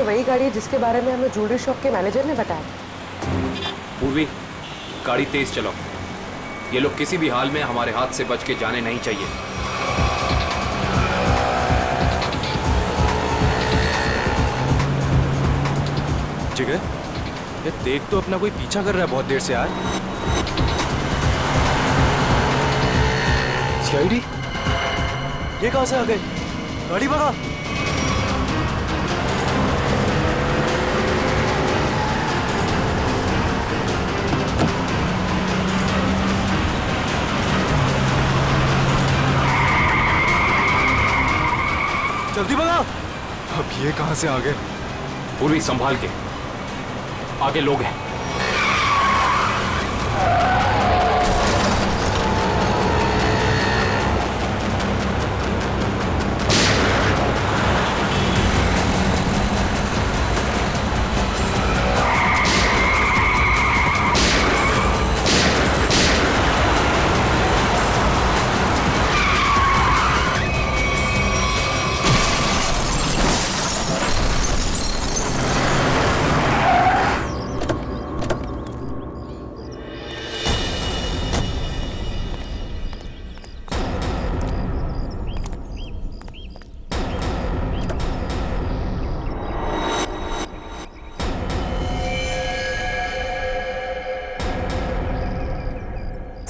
वही गाड़ी है जिसके बारे में हमें ज्वेलरी शॉप के मैनेजर ने बताया। पूर्वी, गाड़ी तेज चलाओ। ये लोग किसी भी हाल में हमारे हाथ से बच के जाने नहीं चाहिए। जिगर, ये देख तो अपना कोई पीछा कर रहा है बहुत देर से यार। सीआईडी? ये कहां से आ गए? गाड़ी भगा। जल्दी भगा। अब ये कहां से आ गए? पूर्वी संभाल के, आगे लोग हैं।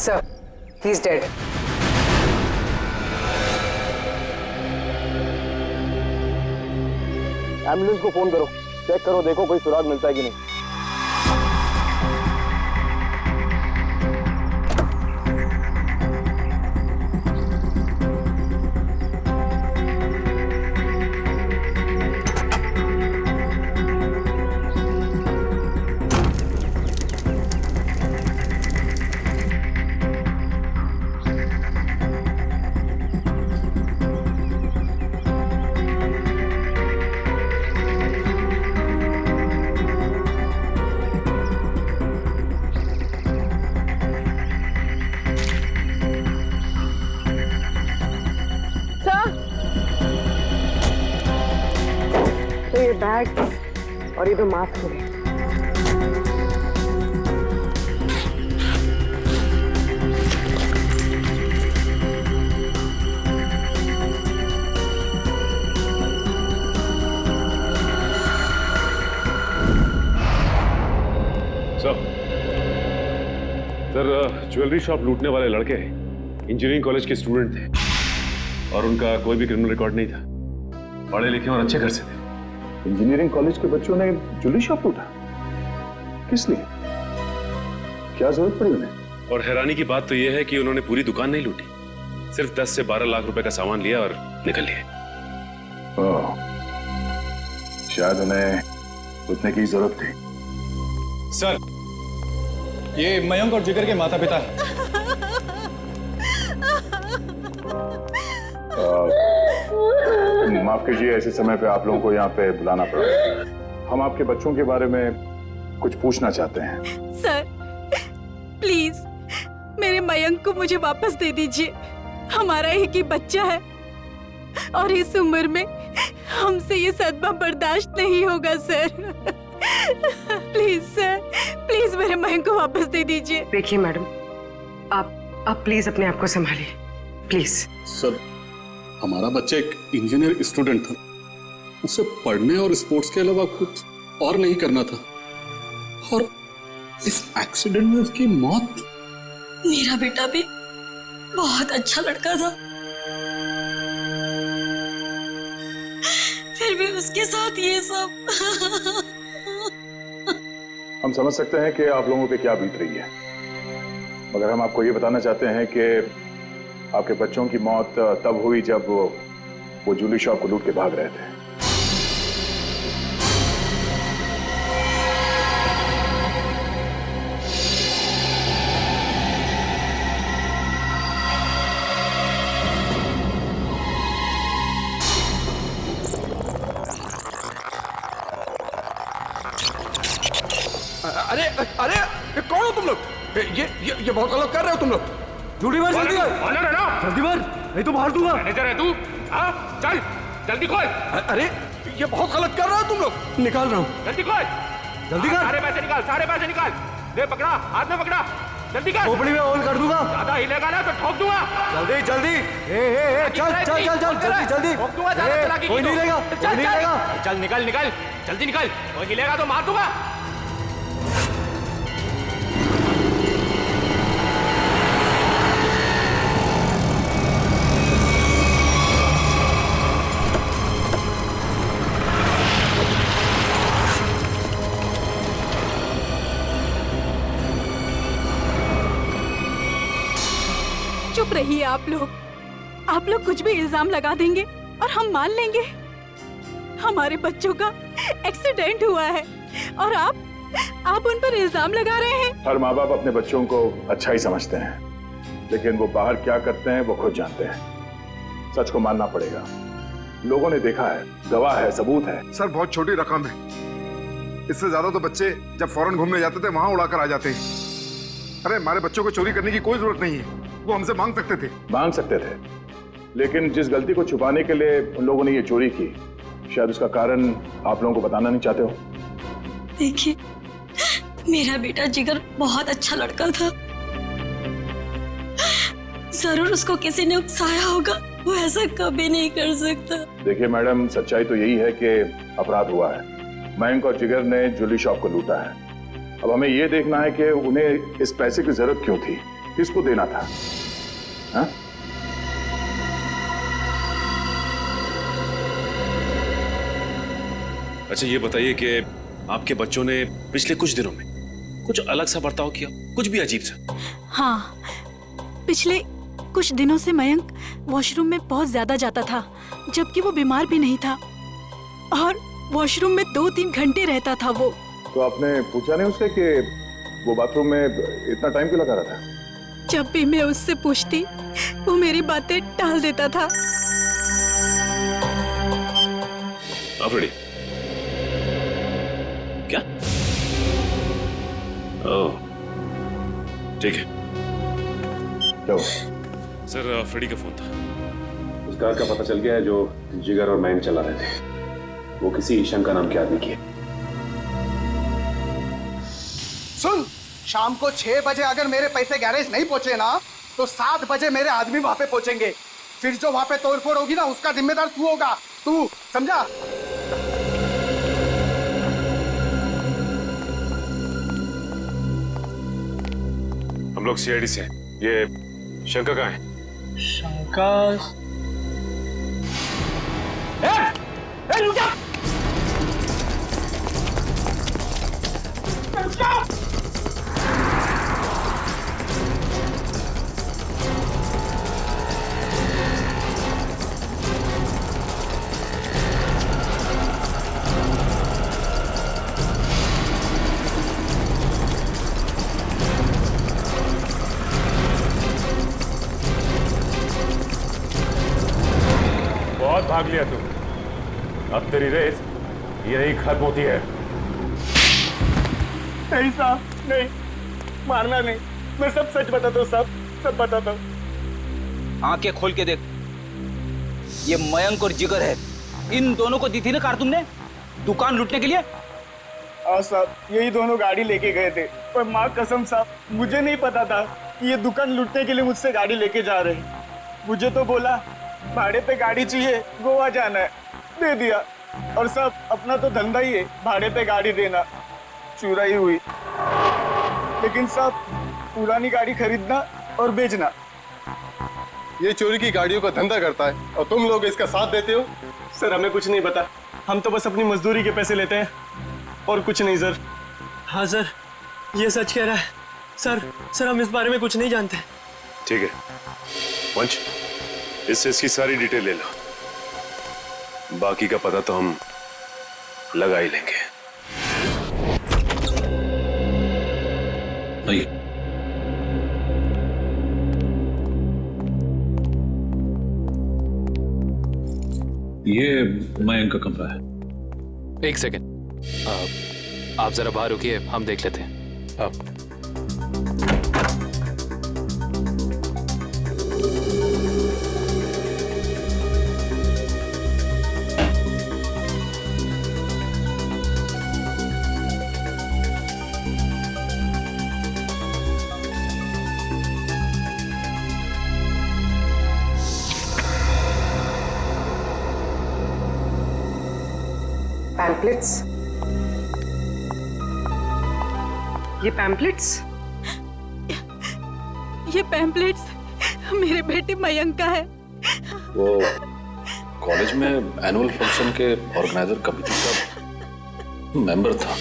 Sir, he's dead. एम्बुलेंस को फोन करो, चेक करो, देखो कोई सुराग मिलता है कि नहीं। तो ये बैग और ये 2 मास्क हो गए। सर, ज्वेलरी शॉप लूटने वाले लड़के इंजीनियरिंग कॉलेज के स्टूडेंट थे और उनका कोई भी क्रिमिनल रिकॉर्ड नहीं था। पढ़े लिखे और अच्छे घर से थे। इंजीनियरिंग कॉलेज के बच्चों ने ज्वेलरी शॉप लूटा? किस लिए? क्या जरूरत पड़ी उन्हें? और हैरानी की बात तो यह है कि उन्होंने पूरी दुकान नहीं लूटी, सिर्फ 10 से 12 लाख रुपए का सामान लिया और निकल लिए। शायद उन्हें लूटने की जरूरत थी। सर, ये मयंक और जिगर के माता पिता हैं। माफ कीजिए, ऐसे समय पे आप लोगों को यहाँ पे बुलाना पड़ा। हम आपके बच्चों के बारे में कुछ पूछना चाहते हैं। सर, प्लीज मेरे मयंक को मुझे वापस दे दीजिए। हमारा एक ही बच्चा है और इस उम्र में हमसे ये सदमा बर्दाश्त नहीं होगा सर। प्लीज सर, प्लीज मेरे मयंक को वापस दे दीजिए। देखिए मैडम, आप प्लीज अपने आप को संभालिए, प्लीज। सर, हमारा बच्चा एक इंजीनियर स्टूडेंट था, उसे पढ़ने और स्पोर्ट्स के अलावा कुछ और नहीं करना था और इस एक्सीडेंट में उसकी मौत। मेरा बेटा भी बहुत अच्छा लड़का था, फिर भी उसके साथ ये सब। हम समझ सकते हैं कि आप लोगों पे क्या बीत रही है, मगर हम आपको ये बताना चाहते हैं कि आपके बच्चों की मौत तब हुई जब वो ज्वेलरी शॉप को लूट के भाग रहे थे। अरे अरे, ये कौन हो तुम लोग? ये बहुत गलत कर रहे हो तुम लोग। जल्दी मार, जल्दी मार, जल्दी मार, नहीं तो मार दूंगा। मैनेजर है तू? हाँ, चल जल्दी खोल। अरे ये बहुत गलत कर रहे हो तुम लोग। निकाल रहा हूँ। जल्दी खोल, जल्दी कर। सारे पैसे निकाल, सारे पैसे निकाल। दे पकड़ा, हाथ में पकड़ा, जल्दी कर। खोपड़ी में होल कर दूंगा। ज्यादा हिलेगा ना तो ठोक दूंगा। जल्दी जल्दी। चल चल चल चल जल्दी जल्दी। ठोक दूंगा, ज्यादा चलाकी कोई की नहीं तो। लेगा, चल, कोई नहीं चल। लेगा। चल निकल निकल, जल्दी निकल। कोई हिलेगा तो मार दूंगा। चुप रहिए आप लोग कुछ भी इल्जाम लगा देंगे और हम मान लेंगे। हमारे बच्चों का एक्सीडेंट हुआ है और आप उन पर इल्जाम लगा रहे हैं। हर माँ बाप अपने बच्चों को अच्छा ही समझते हैं, लेकिन वो बाहर क्या करते हैं वो खुद जानते हैं। सच को मानना पड़ेगा। लोगों ने देखा है, गवाह है, सबूत है। सर बहुत छोटी रकम है, इससे ज्यादा तो बच्चे जब फॉरेन घूमने जाते थे वहां उड़ाकर आ जाते हैं। अरे हमारे बच्चों को चोरी करने की कोई जरूरत नहीं है, वो हमसे मांग सकते थे। मांग सकते थे, लेकिन जिस गलती को छुपाने के लिए उन लोगों ने ये चोरी की, शायद उसका कारण आप लोगों को बताना नहीं चाहते हो। देखिए, मेरा बेटा जिगर बहुत अच्छा लड़का था। जरूर उसको किसी ने उकसाया होगा, वो ऐसा कभी नहीं कर सकता। देखिए मैडम, सच्चाई तो यही है कि अपराध हुआ है। मयंक और जिगर ने ज्वेलरी शॉप को लूटा है। अब हमें ये देखना है कि उन्हें इस पैसे की जरूरत क्यों थी, किसको देना था। हा? अच्छा ये बताइए कि आपके बच्चों ने पिछले कुछ दिनों में कुछ अलग सा बर्ताव किया, कुछ भी अजीब सा? हाँ, पिछले कुछ दिनों से मयंक वॉशरूम में बहुत ज्यादा जाता था, जबकि वो बीमार भी नहीं था और वॉशरूम में 2-3 घंटे रहता था वो। तो आपने पूछा नहीं उससे कि वो बाथरूम में इतना टाइम क्यों लगा रहा था? जब भी मैं उससे पूछती, वो मेरी बातें टाल देता था। आफरीदी, क्या? ओह, ठीक है। क्यों? सर, आफरीदी का फोन था। उस कार का पता चल गया है जो जिगर और मयंक चला रहे थे। वो किसी ईशन का नाम के आदमी की है। सुन, शाम को 6 बजे अगर मेरे पैसे गैरेज नहीं पहुंचे ना, तो 7 बजे मेरे आदमी वहां पे पहुंचेंगे। फिर जो वहां पे तोड़फोड़ होगी ना, उसका जिम्मेदार तू होगा। तू समझा? हम लोग सीआईडी से हैं। ये शंकर कहाँ है? शंकर? रुक जा! बहुत भाग लिया तू, अब तेरी रेस यही खत्म होती है। नहीं साहब, नहीं, मारना नहीं। मैं सब सच बताता हूँ साहब, सब बताता हूँ। आंखें खोल के देख, ये मयंक और जिगर है। इन दोनों को दी थी ना कार तुमने दुकान लूटने के लिए? हाँ साहब, यही दोनों गाड़ी लेके गए थे, पर माँ कसम साहब, मुझे नहीं पता था कि ये दुकान लूटने के लिए मुझसे गाड़ी लेके जा रहे हैं। मुझे तो बोला भाड़े पे गाड़ी चाहिए, गोवा जाना है, दे दिया। और साहब, अपना तो धंधा ही है भाड़े पे गाड़ी देना। चुराई हुई, लेकिन साहब पुरानी गाड़ी खरीदना और बेचना। ये चोरी की गाड़ियों का धंधा करता है और तुम लोग इसका साथ देते हो। सर, हमें कुछ नहीं पता, हम तो बस अपनी मजदूरी के पैसे लेते हैं और कुछ नहीं सर। हाँ सर, ये सच कह रहा है। सर हम इस बारे में कुछ नहीं जानते। ठीक है पंच, इससे इसकी सारी डिटेल ले लो, बाकी का पता तो हम लगा ही लेंगे। ये मयंक का कमरा है। एक सेकेंड, आप जरा बाहर रुकिए, हम देख लेते हैं। आप पैम्पलेट्स? ये पैम्पलेट्स? ये पैम्पलेट्स मेरे बेटे मयंक का है। वो कॉलेज में एनुअल फंक्शन के ऑर्गेनाइजर कमेटी का मेंबर था।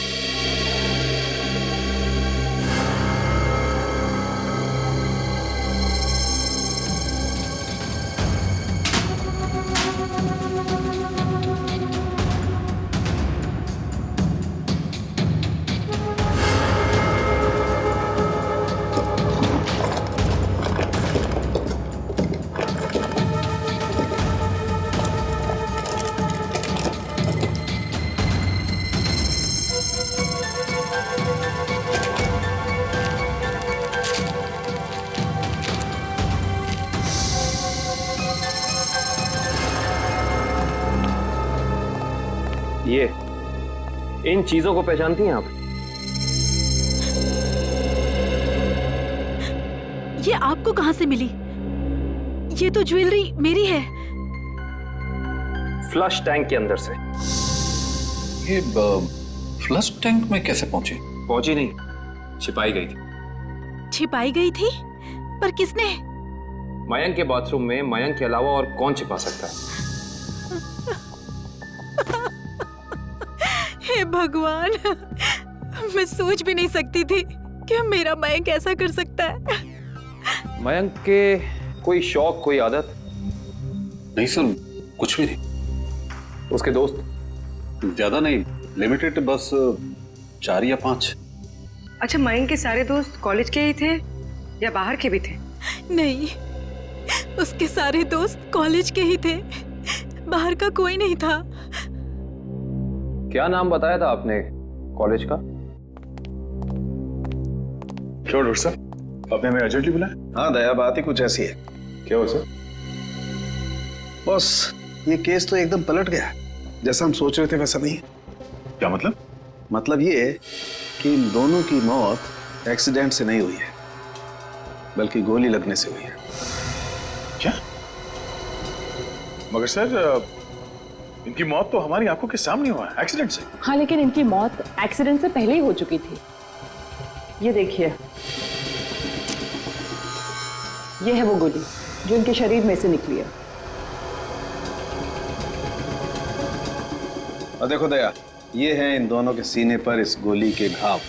ये इन चीजों को पहचानती हैं आप? ये आपको कहां से मिली? ये तो ज्वेलरी मेरी है। फ्लश टैंक के अंदर से। ये फ्लश टैंक में कैसे पहुंची? पहुंची नहीं, छिपाई गई थी। छिपाई गई थी? पर किसने? मयंक के बाथरूम में मयंक के अलावा और कौन छिपा सकता है? हे भगवान, मैं सोच भी नहीं सकती थी कि मेरा मयंक ऐसा कर सकता है। मयंक के कोई शौक, कोई आदत? नहीं सर, कुछ भी नहीं। उसके दोस्त? ज्यादा नहीं, लिमिटेड, बस 4 या 5। अच्छा, मयंक के सारे दोस्त कॉलेज के ही थे या बाहर के भी थे? नहीं, उसके सारे दोस्त कॉलेज के ही थे, बाहर का कोई नहीं था। क्या नाम बताया था आपने कॉलेज का? क्यों डॉक्टर साहब, आपने हमें अर्जेंटली बुलाया? हाँ दया, बात ही कुछ ऐसी है। क्या हुआ सर? बॉस, ये केस तो एकदम पलट गया। जैसा हम सोच रहे थे वैसा नहीं। क्या मतलब? मतलब ये कि इन दोनों की मौत एक्सीडेंट से नहीं हुई है, बल्कि गोली लगने से हुई है। क्या? मगर सर, इनकी मौत तो हमारी आंखों के सामने हुआ है, एक्सीडेंट से। हाँ, लेकिन इनकी मौत एक्सीडेंट से पहले ही हो चुकी थी। ये देखिए, ये है वो गोली जो इनके शरीर में से निकली है। और देखो दया, ये है इन दोनों के सीने पर इस गोली के घाव।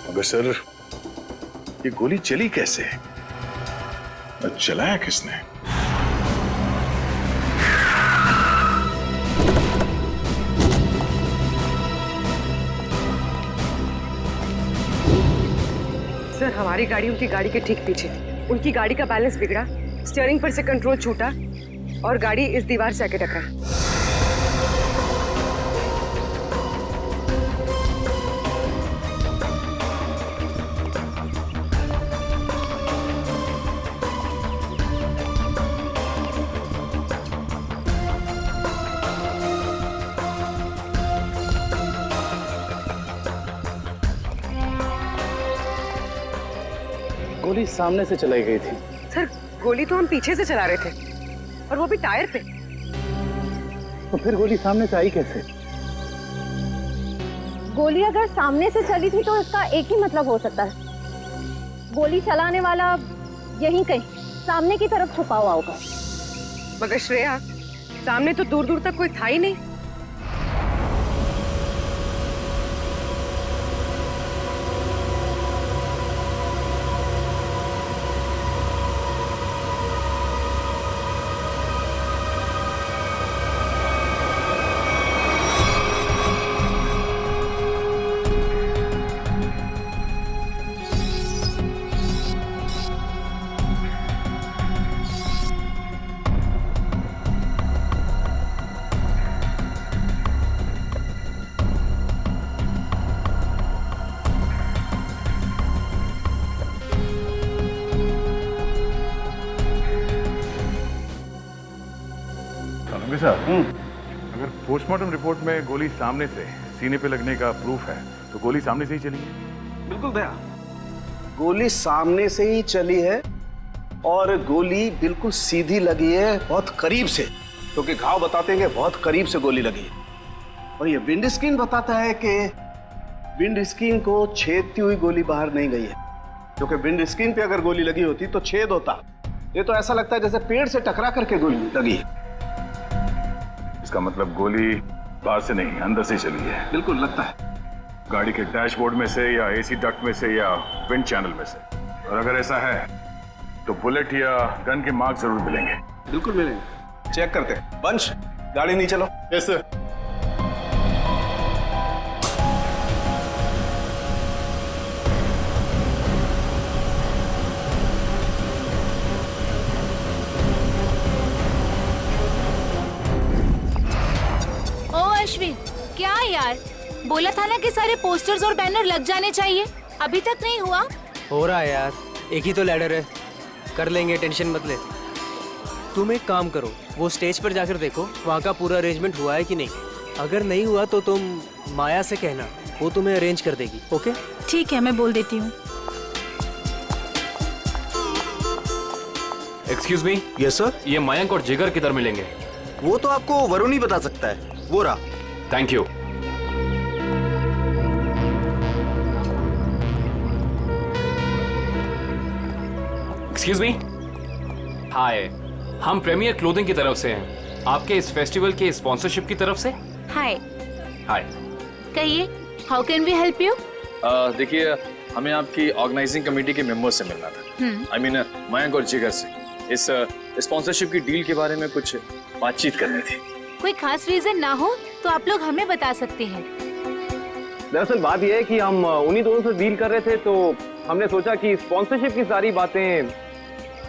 मगर सर, ये गोली चली कैसे? चलाया किसने? सर, हमारी गाड़ी उनकी गाड़ी के ठीक पीछे थी। उनकी गाड़ी का बैलेंस बिगड़ा, स्टीयरिंग पर से कंट्रोल छूटा और गाड़ी इस दीवार से आके टकरा। गोली सामने से चलाई गई थी। सर, गोली तो हम पीछे से चला रहे थे और वो भी टायर पे। तो फिर गोली सामने से आई कैसे? गोली अगर सामने से चली थी तो इसका एक ही मतलब हो सकता है, गोली चलाने वाला यहीं कहीं सामने की तरफ छुपा हुआ होगा। मगर श्रेया, सामने तो दूर दूर तक कोई था ही नहीं। अगर पोस्टमार्टम रिपोर्ट में गोली सामने से सीने पे लगने का प्रूफ है तो गोली सामने से ही चली है। बिल्कुल दया, गोली सामने से ही चली है और गोली बिल्कुल सीधी लगी है, बहुत करीब से, क्योंकि घाव बताते हैं कि बहुत करीब से गोली लगी है। और ये विंड स्क्रीन बताता है कि विंड स्क्रीन को छेदती हुई गोली बाहर नहीं गई है, क्योंकि विंड स्क्रीन पे अगर गोली लगी होती तो छेद होता। ये तो ऐसा लगता है जैसे पेड़ से टकरा करके गोली लगी है। इसका मतलब गोली बाहर से नहीं, अंदर से चली है। बिल्कुल लगता है। गाड़ी के डैशबोर्ड में से या एसी डक्ट में से या विंड चैनल में से। और अगर ऐसा है तो बुलेट या गन के मार्क जरूर मिलेंगे। बिल्कुल मिलेंगे, चेक करते हैं। वंश, गाड़ी नहीं चलो। Yes sir. अश्विन, क्या यार, बोला था ना कि सारे पोस्टर्स और बैनर लग जाने चाहिए, अभी तक नहीं हुआ। हो रहा है यार, एक ही तो लैडर है, कर लेंगे, टेंशन मत ले। तुम एक काम करो, वो स्टेज पर जाकर देखो वहाँ का पूरा अरेंजमेंट हुआ है कि नहीं। अगर नहीं हुआ तो तुम माया से कहना, वो तुम्हें अरेंज कर देगी। ओके ठीक है, मैं बोल देती हूँ। Excuse me. Yes sir. ये मयंक और जिगर किधर मिलेंगे? वो तो आपको वरुण ही बता सकता है, वो रहा। Thank you. Excuse me. Hi, हम प्रीमियर क्लोथिंग की तरफ से हैं, आपके इस फेस्टिवल के स्पॉन्सरशिप की तरफ से। हाय। हाय। कहिए, how can we help you? देखिए, हमें आपकी ऑर्गेनाइजिंग कमेटी के मेंबर से मिलना था। आई मीन मयंक और जिगर से इस स्पॉन्सरशिप की डील के बारे में कुछ बातचीत करनी थी। कोई खास रीजन ना हो तो आप लोग हमें बता सकते हैं। दरअसल बात यह है कि हम उन्हीं दोनों से डील कर रहे थे, तो हमने सोचा कि स्पॉन्सरशिप की सारी बातें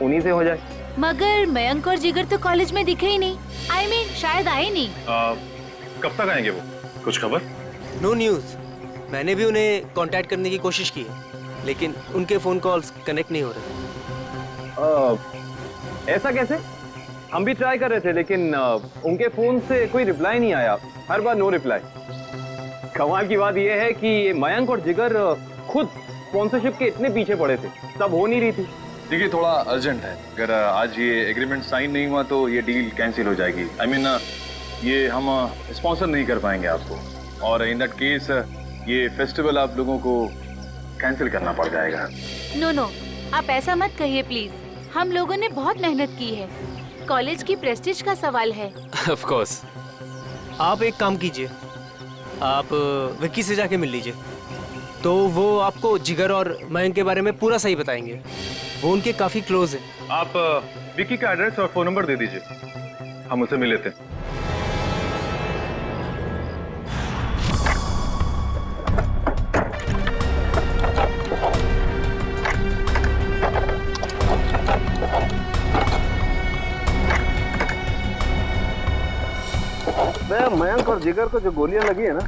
उन्हीं से हो जाए। मगर मयंक और जिगर तो कॉलेज में दिखे ही नहीं। आई मीन शायद आए नहीं। कब तक आएंगे वो? कुछ खबर? No news. मैंने भी उन्हें कांटेक्ट करने की कोशिश की है, लेकिन उनके फोन कॉल्स कनेक्ट नहीं हो रहे। ऐसा कैसे? हम भी ट्राई कर रहे थे, लेकिन उनके फोन से कोई रिप्लाई नहीं आया, हर बार नो रिप्लाई। कमाल की बात यह है कि मयंक और जिगर खुद स्पॉन्सरशिप के इतने पीछे पड़े थे, तब हो नहीं रही थी। देखिए, थोड़ा अर्जेंट है, अगर आज ये एग्रीमेंट साइन नहीं हुआ तो ये डील कैंसिल हो जाएगी। आई मीन ये हम स्पॉन्सर नहीं कर पाएंगे आपको, और इन दैट केस ये फेस्टिवल आप लोगों को कैंसिल करना पड़ जाएगा। नो नो, आप ऐसा मत कहिए प्लीज। हम लोगों ने बहुत मेहनत की है, कॉलेज की प्रेस्टीज का सवाल है। Of course. आप एक काम कीजिए, आप विक्की से जाके मिल लीजिए, तो वो आपको जिगर और मयंक के बारे में पूरा सही बताएंगे। वो उनके काफी क्लोज है। आप विक्की का एड्रेस और फोन नंबर दे दीजिए, हम उसे मिल लेते हैं। मयंक और जिगर को जो गोलियां लगी है ना,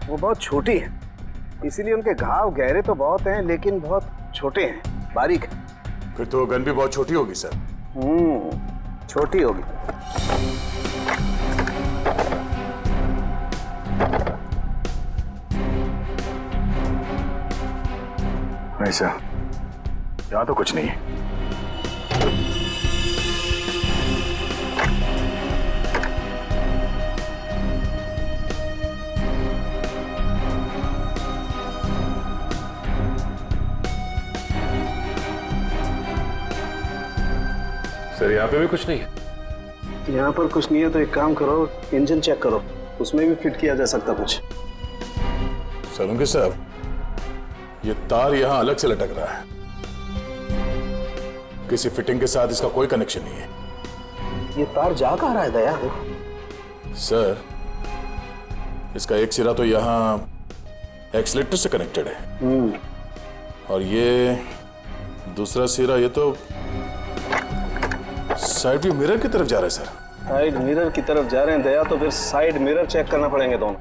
वो बहुत छोटी हैं, इसीलिए उनके घाव गहरे तो बहुत हैं, लेकिन बहुत छोटे हैं, बारीक हैं। फिर तो गन भी बहुत छोटी होगी सर। छोटी होगी। नहीं सर, यहाँ तो कुछ नहीं है। सर, यहाँ पे भी कुछ नहीं है। यहाँ पर कुछ नहीं है तो एक काम करो, इंजन चेक करो, उसमें भी फिट किया जा सकता कुछ। सलूंगी साहब, ये तार यहाँ अलग से लटक रहा है, किसी फिटिंग के साथ इसका कोई कनेक्शन नहीं है। ये तार जा कहाँ रहा है दया? सर, इसका एक सिरा तो यहाँ एक्सीलेटर से कनेक्टेड है, और ये दूसरा सिरा ये तो साइड व्यू मिरर की तरफ जा रहा है सर। साइड मिरर की तरफ जा रहे हैं दया, तो फिर साइड मिरर चेक करना पड़ेंगे दोनों।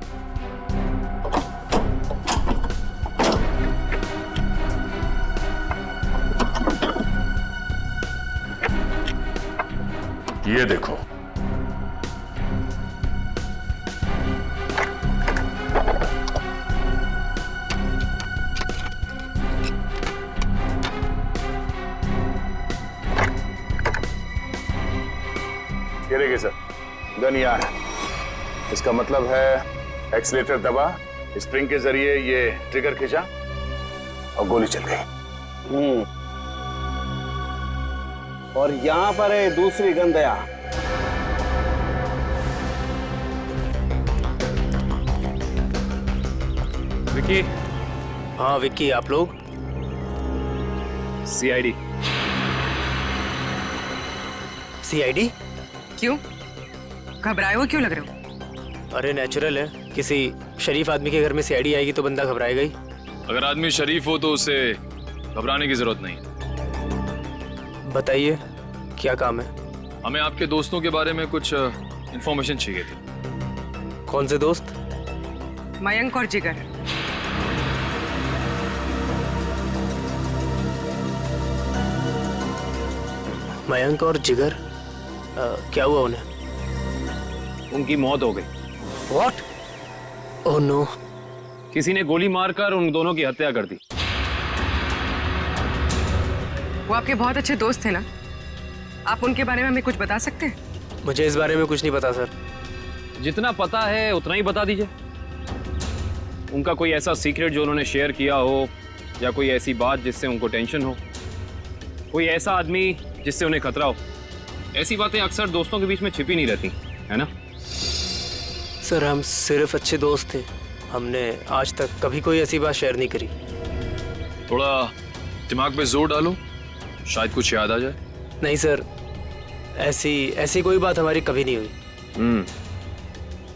ये देखो, ये देखिए सर, गन यहाँ है। इसका मतलब है एक्सीलेटर दबा, स्प्रिंग के जरिए ये ट्रिगर खींचा और गोली चल गई। और यहाँ पर है दूसरी गन दया। विकी। हाँ विक्की, आप लोग? सीआईडी। सीआईडी? क्यों? घबराए हो क्यों लग रहे हो? अरे नेचुरल है, किसी शरीफ आदमी के घर में सीआईडी आएगी तो बंदा घबराएगा ही। अगर आदमी शरीफ हो तो उसे घबराने की जरूरत नहीं। बताइए क्या काम है? हमें आपके दोस्तों के बारे में कुछ इंफॉर्मेशन चाहिए थी। कौन से दोस्त? मयंक और जिगर। मयंक और जिगर? क्या हुआ उन्हें? उनकी मौत हो गई। What? Oh no! किसी ने गोली मारकर उन दोनों की हत्या कर दी। वो आपके बहुत अच्छे दोस्त थे ना? आप उनके बारे में हमें कुछ बता सकते हैं? मुझे इस बारे में कुछ नहीं पता सर। जितना पता है उतना ही बता दीजिए। उनका कोई ऐसा सीक्रेट जो उन्होंने शेयर किया हो, या कोई ऐसी बात जिससे उनको टेंशन हो, कोई ऐसा आदमी जिससे उन्हें खतरा हो। ऐसी बातें अक्सर दोस्तों के बीच में छिपी नहीं रहती, है ना? सर हम सिर्फ अच्छे दोस्त थे, हमने आज तक कभी कोई ऐसी बात शेयर नहीं करी। थोड़ा दिमाग पे जोर डालो, शायद कुछ याद आ जाए। नहीं सर, ऐसी कोई बात हमारी कभी नहीं हुई।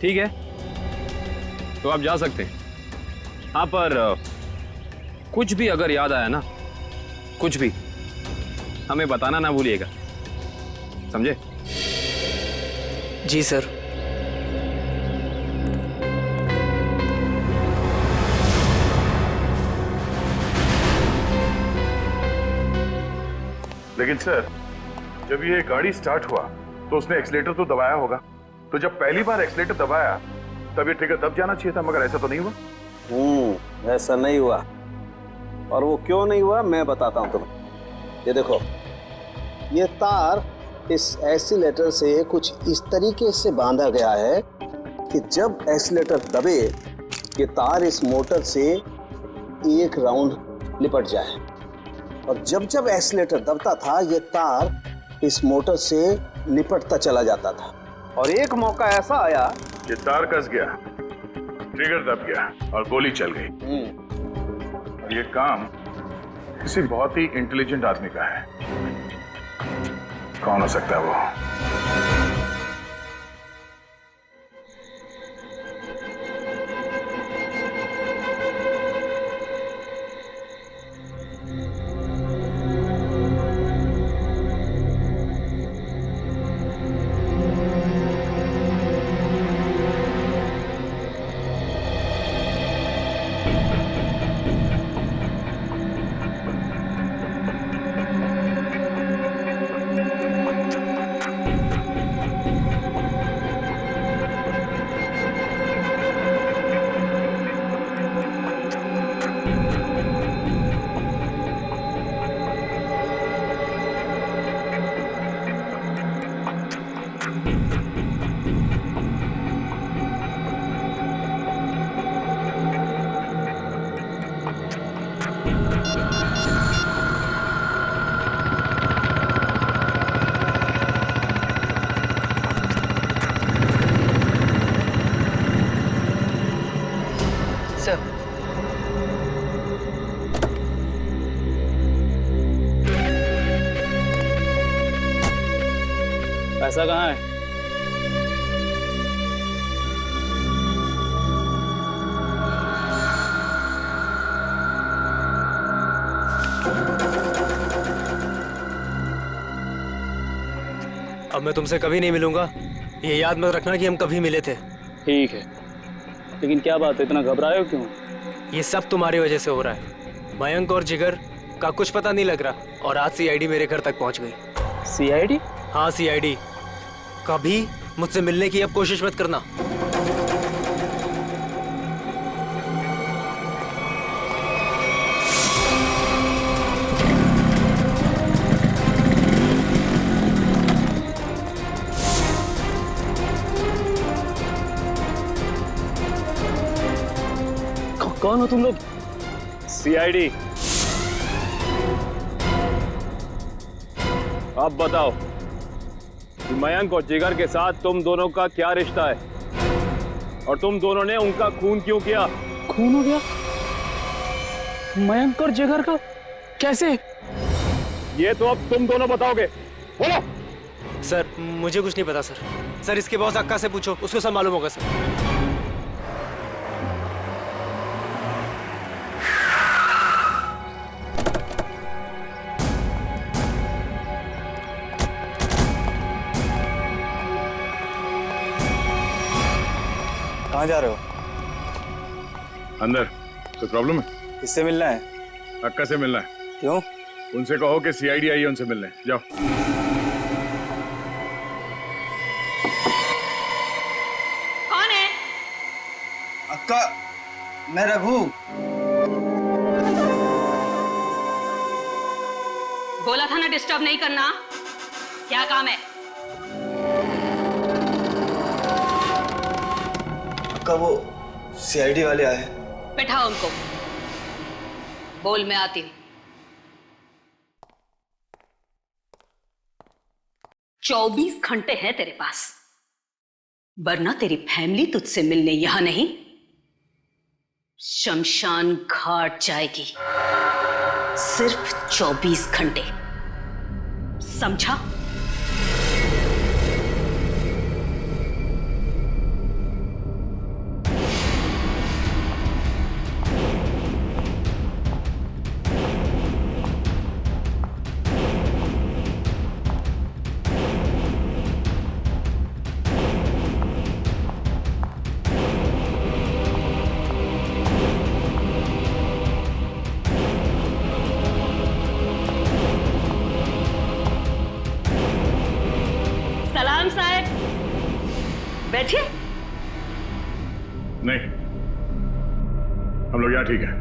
ठीक है, तो आप जा सकते हैं। हाँ, पर कुछ भी अगर याद आया ना, कुछ भी, हमें बताना ना भूलिएगा, समझे? जी सर। लेकिन सर, जब ये गाड़ी स्टार्ट हुआ तो उसने एक्सीलेटर तो दबाया होगा, तो जब पहली बार एक्सीलेटर दबाया तब ये ट्रिगर दब जाना चाहिए था, मगर ऐसा तो नहीं हुआ। ऐसा नहीं हुआ। और वो क्यों नहीं हुआ मैं बताता हूँ तुम्हें। ये देखो, ये तार इस एक्सीलेटर से कुछ इस तरीके से बांधा गया है कि जब एक्सीलेटर दबे ये तार इस मोटर से एक राउंड लिपट जाए, और जब जब एक्सीलेटर दबता था ये तार इस मोटर से लिपटता चला जाता था। और एक मौका ऐसा आया कि तार कस गया, ट्रिगर दब गया और गोली चल गई। और ये काम किसी बहुत ही इंटेलिजेंट आदमी का है। कौन हो सकता है वो? पैसा कहाँ है? अब मैं तुमसे कभी नहीं मिलूंगा, ये याद मत रखना कि हम कभी मिले थे। ठीक है, लेकिन क्या बात है, इतना घबराए हो क्यों? ये सब तुम्हारी वजह से हो रहा है। मयंक और जिगर का कुछ पता नहीं लग रहा, और आज सीआईडी मेरे घर तक पहुंच गई। सीआईडी? हाँ सीआईडी। कभी मुझसे मिलने की अब कोशिश मत करना। कौन हो तुम लोग? सीआईडी। अब बताओ कि मयंक और जिगर के साथ तुम दोनों का क्या रिश्ता है और तुम दोनों ने उनका खून क्यों किया? खून हो गया? मयंक और जिगर का कैसे? ये तो अब तुम दोनों बताओगे। बोलो। सर मुझे कुछ नहीं पता सर। सर इसके बॉस अक्का से पूछो, उसको सब मालूम होगा सर। कहाँ जा रहे हो? अंदर। कोई प्रॉब्लम है? किससे मिलना है? अक्का से मिलना है। क्यों? उनसे कहो कि सीआईडी आई है उनसे मिलने। जाओ। कौन है? अक्का, मैं रघु। बोला था ना डिस्टर्ब नहीं करना। क्या काम है? अक्का वो सीआईडी वाले आए। बैठाओ उनको। बोल, मैं आती हूँ। 24 घंटे हैं तेरे पास, वरना तेरी फैमिली तुझसे मिलने यहां नहीं, शमशान घाट जाएगी। सिर्फ 24 घंटे, समझा? सलाम साहब, बैठिए। नहीं, हम लोग यहाँ ठीक है।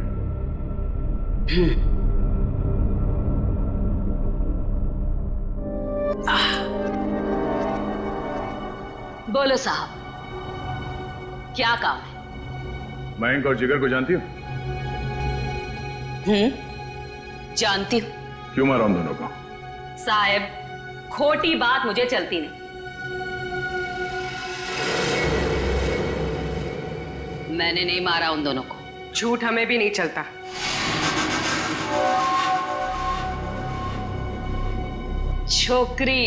बोलो साहब, क्या काम है? मयंक और जिगर को जानती हो? जानती हूँ। क्यों मारा उन दोनों को? साहब, खोटी बात मुझे चलती नहीं। मैंने नहीं मारा उन दोनों को। झूठ हमें भी नहीं चलता। छोकरी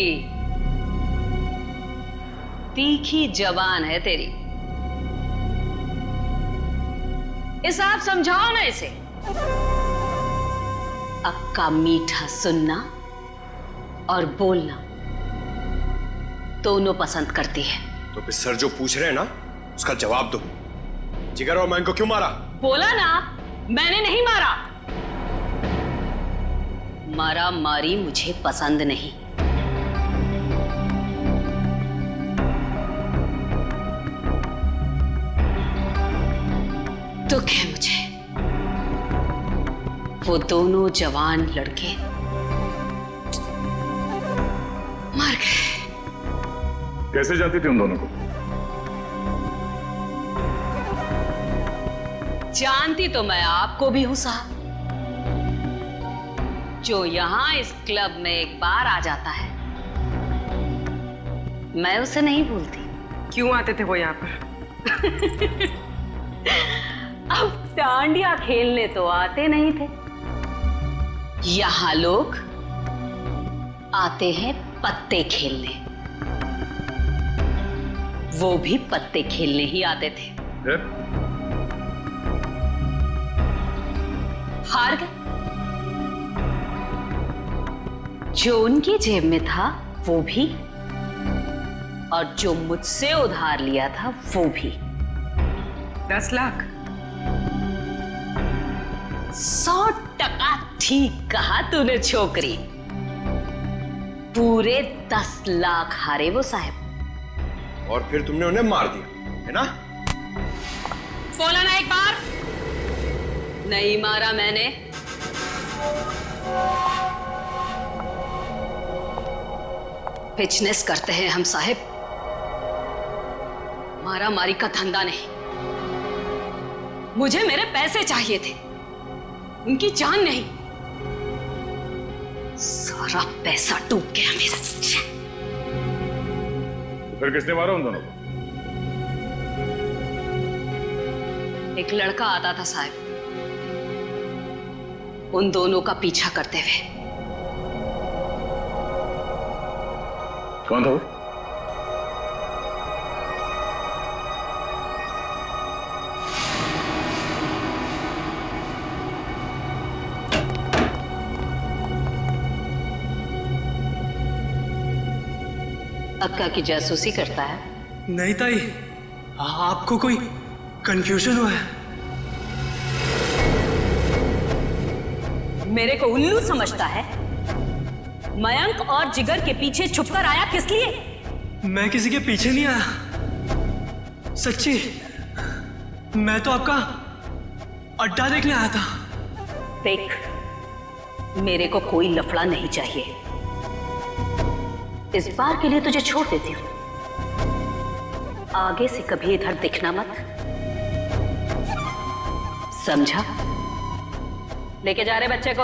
तीखी जबान है तेरी। इस आप समझाओ ना इसे। अक्का मीठा सुनना और बोलना दोनों पसंद करती है। तो फिर सर जो पूछ रहे हैं ना उसका जवाब दो। जिगर और मयंक को क्यों मारा? बोला ना, मैंने नहीं मारा। मारा मारी मुझे पसंद नहीं। दुख है मुझे, वो दोनों जवान लड़के मर गए। कैसे जानती थी उन दोनों को? जानती तो मैं आपको भी हूं साहब। जो यहां इस क्लब में एक बार आ जाता है, मैं उसे नहीं भूलती। क्यों आते थे वो यहाँ पर? अब डांडिया खेलने तो आते नहीं थे। यहां लोग आते हैं पत्ते खेलने। वो भी पत्ते खेलने ही आते थे। हार गए। जो उनकी जेब में था वो भी, और जो मुझसे उधार लिया था वो भी। 10 लाख। 100% ठीक कहा तूने छोकरी। पूरे 10 लाख हारे वो साहब। और फिर तुमने उन्हें मार दिया, है ना? बोला ना एक बार। नहीं मारा मैंने। बिजनेस करते हैं हम साहब, मारा मारी का धंधा नहीं। मुझे मेरे पैसे चाहिए थे, उनकी जान नहीं। सारा पैसा डूब गया मेरा। फिर किसने मारा उन दोनों को? एक लड़का आता था साहब, उन दोनों का पीछा करते हुए। कौन था वो? अक्का की जासूसी करता है? नहीं ताई, आपको कोई कंफ्यूजन हुआ है? मेरे को उल्लू समझता है? मयंक और जिगर के पीछे छुपकर आया किस लिए? मैं किसी के पीछे नहीं आया, सच्ची। मैं तो आपका अड्डा देखने आया था। देख, मेरे को कोई लफड़ा नहीं चाहिए। इस बार के लिए तुझे छोड़ देती हूँ, आगे से कभी इधर दिखना मत, समझा? लेके जा रहे बच्चे को।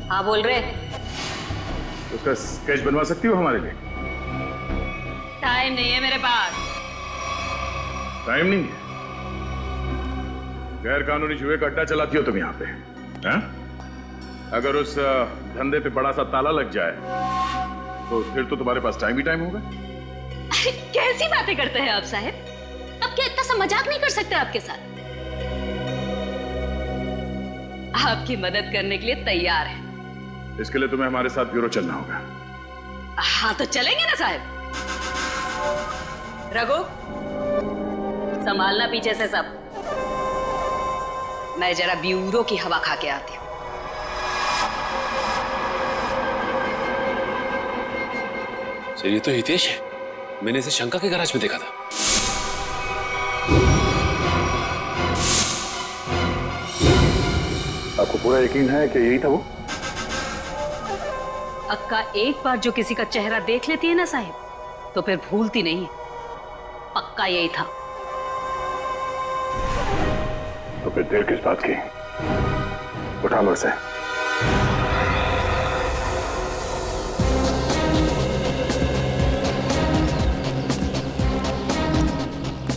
हाँ बोल रहे। उसका स्केच बनवा सकती हो हमारे लिए? टाइम नहीं है मेरे पास। टाइम नहीं है? गैर कानूनी जुए का अड्डा चलाती हो तुम यहाँ पे, हैं? अगर उस धंधे पे बड़ा सा ताला लग जाए तो फिर तो तुम्हारे पास टाइम ही टाइम होगा। अरे कैसी बातें करते हैं आप साहब? अब क्या इतना सा मजाक नहीं कर सकते आपके साथ? आपकी मदद करने के लिए तैयार है। इसके लिए तुम्हें हमारे साथ ब्यूरो चलना होगा। हाँ तो चलेंगे ना साहब। रघु, संभालना पीछे से सब। मैं जरा ब्यूरो की हवा खा के आती हूँ। सर ये तो हितेश है, मैंने इसे शंका के गैराज में देखा था। आपको पूरा यकीन है कि यही था वो? अक्का एक बार जो किसी का चेहरा देख लेती है ना साहिब, तो फिर भूलती नहीं। पक्का यही था। तो फिर देर किस बात की? उठा लो इसे।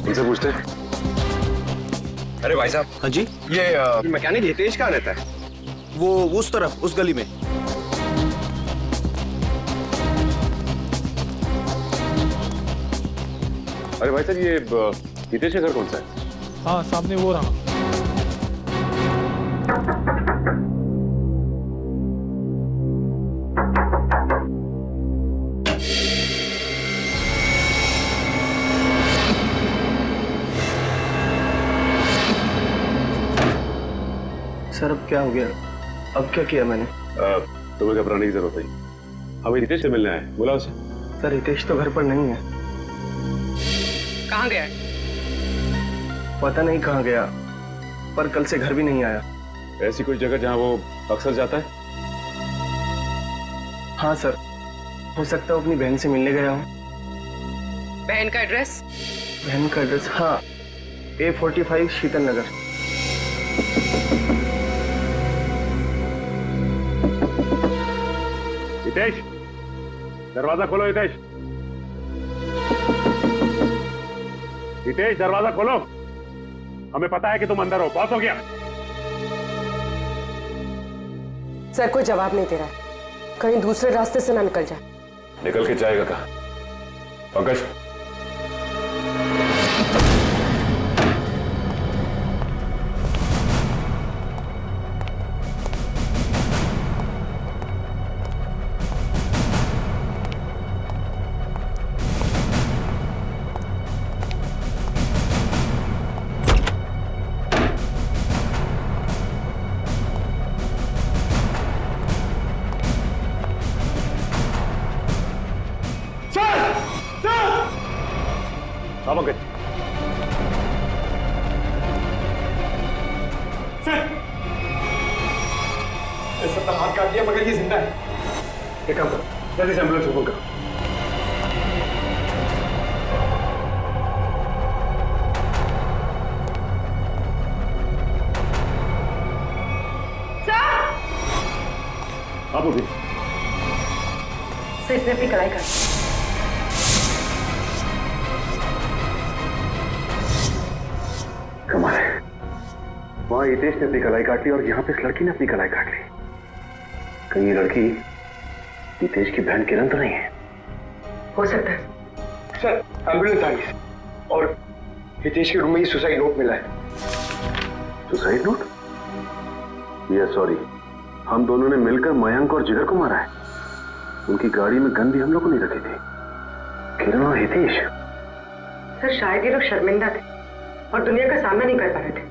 इनसे पूछते हैं। अरे भाई साहब। हाँ जी। ये मैकेनिक हितेश कहाँ रहता है? वो उस तरफ, उस गली में। अरे भाई साहब, ये हितेश का घर कौन सा है? हाँ सामने वो रहा। सर अब क्या हो गया? अब क्या किया मैंने? तुम्हें घबराने की जरूरत नहीं, हमें हितेश से मिलना है। बोला उसे। सर हितेश तो घर पर नहीं है। कहाँ गया? पता नहीं कहाँ गया, पर कल से घर भी नहीं आया। ऐसी कोई जगह जहाँ वो अक्सर जाता है? हाँ सर, हो सकता है अपनी बहन से मिलने गया हूँ। बहन का एड्रेस? बहन का एड्रेस, हाँ, A45 शीतल नगर। हितेश, दरवाजा खोलो। हितेश, हितेश दरवाजा खोलो। हमें पता है कि तुम अंदर हो। बहुत हो गया। सर कोई जवाब नहीं दे रहा है, कहीं दूसरे रास्ते से ना निकल जाए। निकल के जाएगा कहाँ? पंकज, पंकज। सर, हाथ काट दिया मगर ये जिंदा है। एक काम करो, जल्दी से एम्बुलेंस फोन करो। आप उठिए। सर इसने अपनी कलाई काटी। कमाल है, वहां हितेश ने अपनी कलाई काट ली और यहाँ पे इस लड़की ने अपनी कलाई काट ली। कहीं ये लड़की हितेश की बहन किरण तो नहीं है? हो सकता है सर, एम्बुलेंस आ गई सर। और हितेश के रूम में ही सुसाइड नोट मिला है। Suicide note? यस सॉरी, हम दोनों ने मिलकर मयंक और जिगर को मारा है। उनकी गाड़ी में गन भी हम लोगों ने रखी थी। किरण और हितेश। सर शायद ये लोग शर्मिंदा थे और दुनिया का सामना नहीं कर पा रहे थे,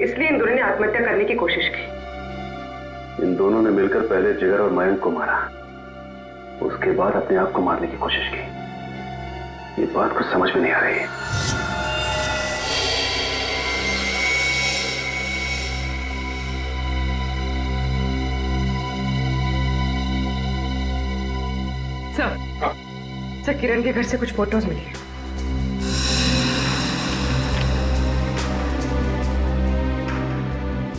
इसलिए इन दोनों ने आत्महत्या करने की कोशिश की। इन दोनों ने मिलकर पहले जिगर और मयंक को मारा, उसके बाद अपने आप को मारने की कोशिश की। ये बात कुछ समझ में नहीं आ रही है। सर किरण के घर से कुछ फोटोज मिली है।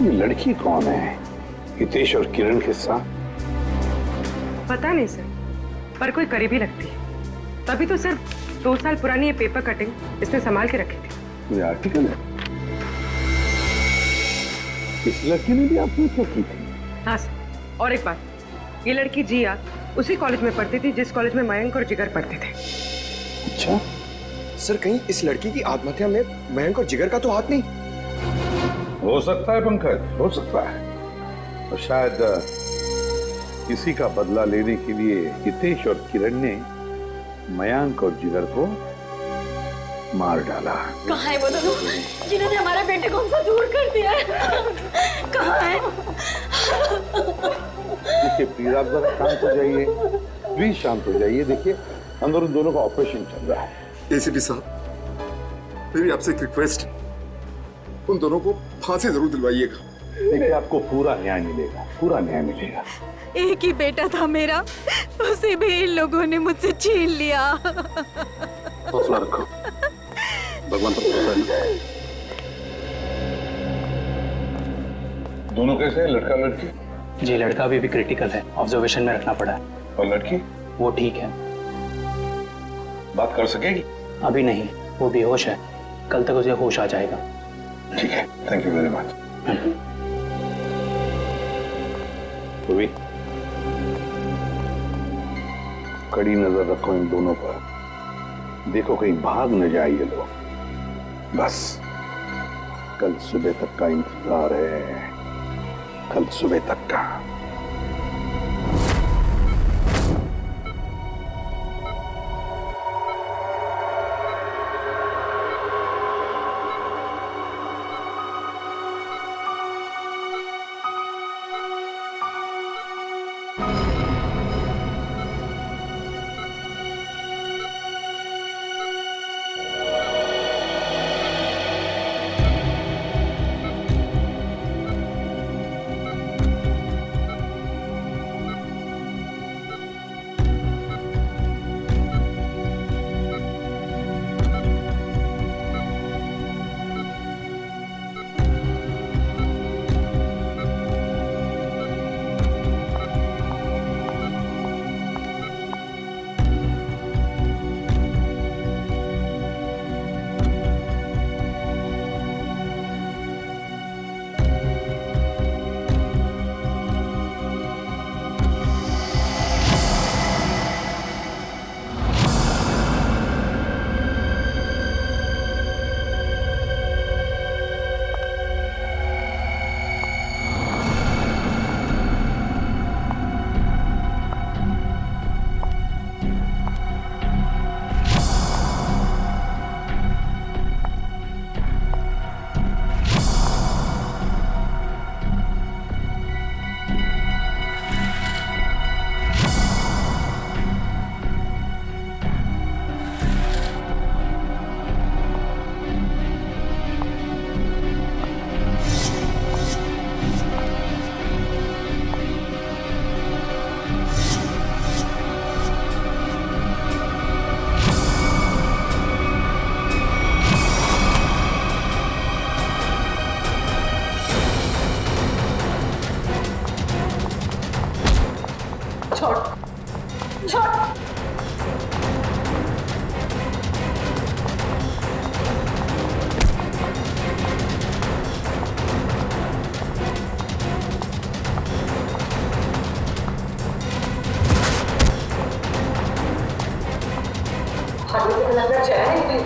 ये लड़की कौन है? हितेश और किरण के साथ? पता नहीं सर, पर कोई करीबी लगती है। तभी तो सर 2 साल पुरानी ये पेपर कटिंग इसने संभाल के रखी थी। ये आर्टिकल है? इस लड़की ने भी आत्महत्या की थी? हाँ सर, और एक बात, ये लड़की जिया उसी कॉलेज में पढ़ती थी जिस कॉलेज में मयंक और जिगर पढ़ते थे। अच्छा सर, कहीं इस लड़की की आत्महत्या में मयंक और जिगर का तो हाथ नहीं? हो सकता है पंकज, हो सकता है। और शायद किसी का बदला लेने के लिए हितेश और किरण ने मयंक और जिगर को मार डाला। कहाँ है वो दोनों जिन्होंने हमारे बेटे को हमसे दूर कर दिया है? कहाँ है? देखिए प्लीज आप जरा शांत हो जाइए, प्लीज शांत हो जाइए। देखिए अंदर उन दोनों का ऑपरेशन चल रहा है। एसीपी साहब, मेरी आपसे एक रिक्वेस्ट, उन दोनों को फांसी जरूर दिलवाइएगा। देखिए आपको पूरा न्याय मिलेगा, पूरा न्याय मिलेगा। एक ही बेटा था मेरा, उसे भी इन लोगों ने मुझसे छीन लिया। हौसला रखो, भगवान पर भरोसा है। दोनों कैसे हैं, लड़का लड़की? जी लड़का अभी भी क्रिटिकल है, ऑब्जर्वेशन में रखना पड़ा है। और लड़की? वो ठीक है। बात कर सकेगी? अभी नहीं, वो बेहोश है, कल तक उसे होश आ जाएगा। ठीक है, थैंक यू वेरी मच। पूर्वी, कड़ी नजर रखो इन दोनों पर, देखो कहीं भाग न जाए ये लोग। बस कल सुबह तक का इंतजार है, कल सुबह तक का। आगे से अंदर जाया नहीं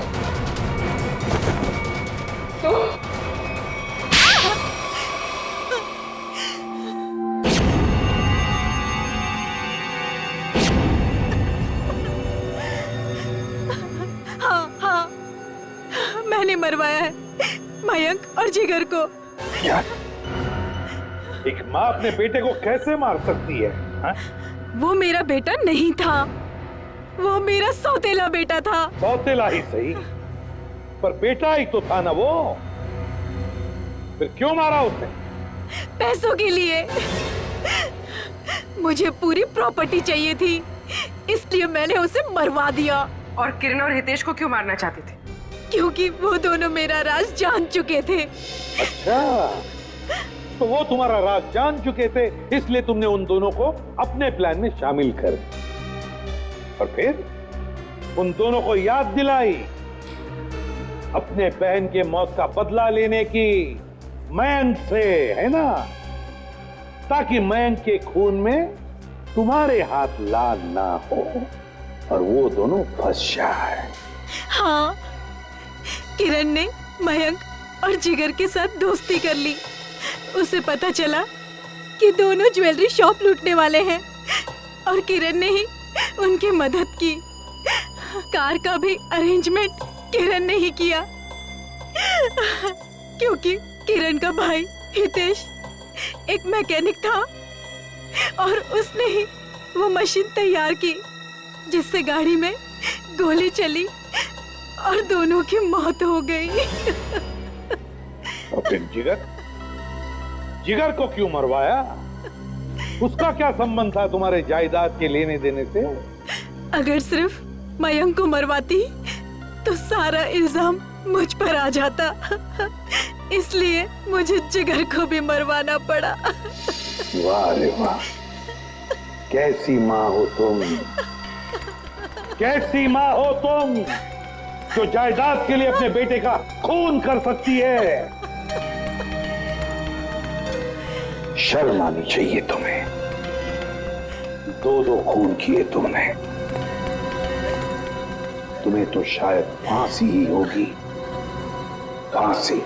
क्यों? हाँ, मैंने मरवाया है मयंक और जिगर को। क्या? एक माँ अपने बेटे को कैसे मार सकती है? हा? वो मेरा बेटा नहीं था, वो मेरा सौतेला बेटा था। सौतेला ही सही, पर बेटा ही तो था ना वो। फिर क्यों मारा उसने? पैसों के लिए। मुझे पूरी प्रॉपर्टी चाहिए थी, इसलिए मैंने उसे मरवा दिया। और किरण और हितेश को क्यों मारना चाहती थी? क्योंकि वो दोनों मेरा राज जान चुके थे। अच्छा, तो वो तुम्हारा राज जान चुके थे, इसलिए तुमने उन दोनों को अपने प्लान में शामिल कर दिया। और फिर उन दोनों को याद दिलाई अपने बहन के मौत का बदला लेने की मयंक से, है ना? ताकि मयंक के खून में तुम्हारे हाथ लाल ना हो और वो दोनों फंस जाए। हाँ, किरण ने मयंक और जिगर के साथ दोस्ती कर ली। उसे पता चला कि दोनों ज्वेलरी शॉप लूटने वाले हैं और किरण ने ही उनकी मदद की। कार का भी अरेंजमेंट किरण ने ही किया, क्योंकि किरण का भाई हितेश एक मैकेनिक था और उसने ही वो मशीन तैयार की जिससे गाड़ी में गोली चली और दोनों की मौत हो गई। और फिर जिगर को क्यों मरवाया? उसका क्या संबंध था तुम्हारे जायदाद के लेने देने से? अगर सिर्फ मयंक को मरवाती तो सारा इल्जाम मुझ पर आ जाता, इसलिए मुझे जिगर को भी मरवाना पड़ा। वाह रे वाह, कैसी माँ हो तुम, कैसी माँ हो तुम जो जायदाद के लिए अपने बेटे का खून कर सकती है। शर्म आनी चाहिए तुम्हें, दो खून किए तुमने। तुम्हें तो शायद फांसी ही होगी, फांसी।